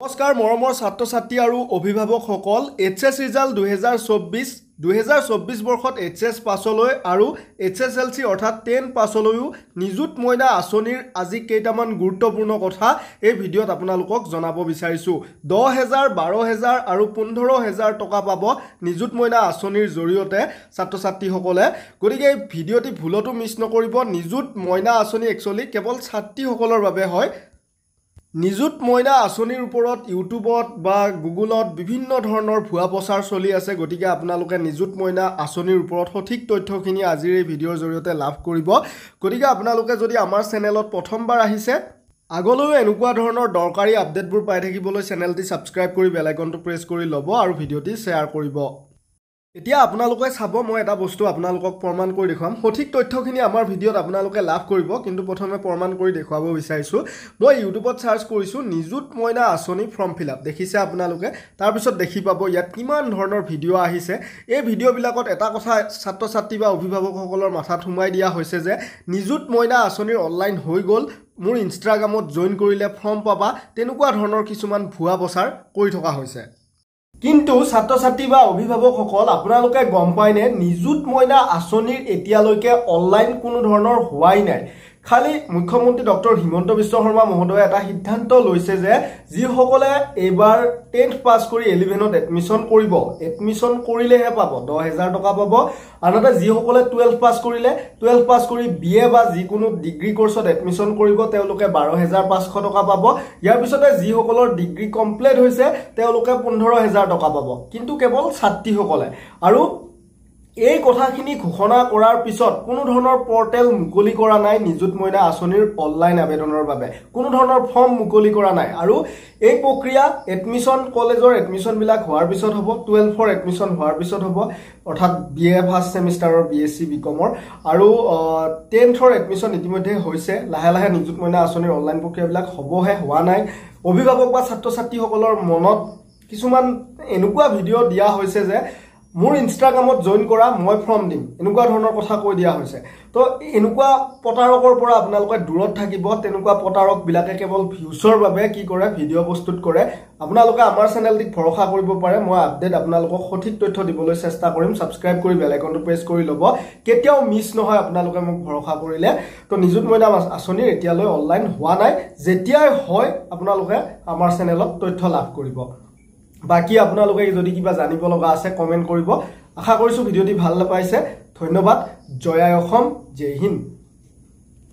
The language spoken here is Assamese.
নমস্কাৰ মৰমৰ ছাত্ৰ ছাত্ৰী আৰু অভিভাৱকসকল এইচএছ ৰিজাল্ট 2024 বৰ্ষত এইচএছ পাছলৈ আৰু এইচএছএলচি অৰ্থাৎ 10 পাছলৈও নিযুত মইনা আঁচনিৰ আজি কেইটামান গুৰুত্বপূৰ্ণ কথা এই ভিডিঅ'ত আপোনালোকক জনাব বিচাৰিছোঁ 10,000 12,000 আৰু 15,000 টকা পাব নিযুত মইনা আঁচনিৰ জৰিয়তে ছাত্ৰ ছাত্ৰীসকলে গতিকে এই ভিডিঅ'টি ভুলতো মিছ নকৰিব নিযুত মইনা আঁচনি একচুৱেলি কেৱল ছাত্ৰীসকলৰ বাবে হয় নিযুত মইনা আঁচনিৰ ওপৰত ইউটিউবত বা গুগলত বিভিন্ন ধৰণৰ ভুৱা প্ৰচাৰ চলি আছে গতিকে আপোনালোকে নিযুত মইনা আঁচনিৰ ওপৰত সঠিক তথ্যখিনি আজিৰ এই ভিডিঅ'ৰ জৰিয়তে লাভ কৰিব গতিকে আপোনালোকে যদি আমাৰ চেনেলত প্ৰথমবাৰ আহিছে আগলৈও এনেকুৱা ধৰণৰ দৰকাৰী আপডেটবোৰ পাই থাকিবলৈ চেনেলটি ছাবস্ক্ৰাইব কৰি বেল আইকনটো প্ৰেছ কৰি ল'ব আৰু ভিডিঅ'টি শ্বেয়াৰ কৰিব এতিয়া আপোনালোকে চাব মই এটা বস্তু আপোনালোকক প্ৰমাণ কৰি দেখুৱাম সঠিক তথ্যখিনি আমাৰ ভিডিঅ'ত আপোনালোকে লাভ কৰিব কিন্তু প্ৰথমে প্ৰমাণ কৰি দেখুৱাব বিচাৰিছোঁ মই ইউটিউবত চাৰ্চ কৰিছোঁ নিযুত মইনা আঁচনি ফৰ্ম ফিলআপ দেখিছে আপোনালোকে তাৰপিছত দেখি পাব ইয়াত কিমান ধৰণৰ ভিডিঅ' আহিছে এই ভিডিঅ'বিলাকত এটা কথা ছাত্ৰ ছাত্ৰী বা অভিভাৱকসকলৰ মাথাত সোমাই দিয়া হৈছে যে নিযুত মইনা আঁচনিৰ অনলাইন হৈ গ'ল মোৰ ইনষ্টাগ্ৰামত জইন কৰিলে ফৰ্ম পাবা তেনেকুৱা ধৰণৰ কিছুমান ভুৱা প্ৰচাৰ কৰি থকা হৈছে কিন্তু ছাত্ৰ ছাত্ৰী বা অভিভাৱকসকল আপোনালোকে গম পায়নে নিযুত মইনা আঁচনিৰ এতিয়ালৈকে অনলাইন কোনো ধৰণৰ হোৱাই নাই খালি মুখ্যমন্ত্ৰী ডক্টৰ হিমন্ত বিশ্ব শৰ্মা মহোদয়ে এটা সিদ্ধান্ত লৈছে যে যিসকলে এইবাৰ 10th পাছ কৰি 11ত এডমিশন কৰিব এডমিশন কৰিলেহে পাব 10,000 টকা পাব আনহাতে যিসকলে 12 পাছ কৰিলে 12 পাছ কৰি বিএ বা যিকোনো ডিগ্ৰী কোৰ্সত এডমিশন কৰিব তেওঁলোকে 12,500 টকা পাব ইয়াৰ পিছতে যিসকলৰ ডিগ্ৰী কমপ্লিট হৈছে তেওঁলোকে 15,000 টকা পাব কিন্তু কেৱল ছাত্ৰীসকলে আৰু এই কথাখিনি ঘোষণা কৰাৰ পিছত কোনো ধৰণৰ পৰ্টেল মুকলি কৰা নাই নিযুত মইনা আঁচনিৰ অনলাইন আবেদনৰ বাবে কোনো ধৰণৰ ফৰ্ম মুকলি কৰা নাই আৰু এই প্ৰক্ৰিয়া এডমিশন কলেজৰ এডমিশন বিলাক হোৱাৰ পিছত হ'ব 12 ৰ এডমিশন হোৱাৰ পিছত হ'ব অৰ্থাৎ বিএ ফাৰ্ষ্ট সেমিষ্টাৰৰ বিএসসি বিকমৰ আৰু 10th ৰ এডমিশন ইতিমধ্যে হৈছে লাহে লাহে নিযুত মইনা আঁচনিৰ অনলাইন প্ৰক্ৰিয়াবিলাক হ'বহে হোৱা নাই অভিভাৱক বা ছাত্ৰ ছাত্ৰীসকলৰ মনত কিছুমান এনেকুৱা ভিডিঅ' দিয়া হৈছে যে মোৰ ইনষ্টাগ্ৰামত জইন কৰা মই ফৰ্ম দিম এনেকুৱা ধৰণৰ কথা কৈ দিয়া হৈছে তো এনেকুৱা প্ৰতাৰকৰ পৰা আপোনালোকে দূৰত থাকিব তেনেকুৱা প্ৰতাৰক বিলাকে কেৱল ভিউছৰ বাবে কি কৰে ভিডিঅ' প্ৰস্তুত কৰে আপোনালোকে আমাৰ চেনেলটিক ভৰসা কৰিব পাৰে মই আপডেট আপোনালোকক সঠিক তথ্য দিবলৈ চেষ্টা কৰিম সাবস্ক্ৰাইব কৰি বেল আইকনটো প্ৰেছ কৰি ল'ব কেতিয়াও মিছ নহয় আপোনালোকে মোক ভৰসা কৰিলে তো নিযুত মইনা আঁচনিৰ এতিয়ালৈ অনলাইন হোৱা নাই যেতিয়াই হয় আপোনালোকে আমাৰ চেনেলত তথ্য লাভ কৰিব বাকি আপোনালোকে যদি কিবা জানিব লগা আছে কমেন্ট কৰিব আশা কৰিছো ভিডিঅ'টি ভাল পাইছে ধন্যবাদ জয় অসম জয় হিন্দ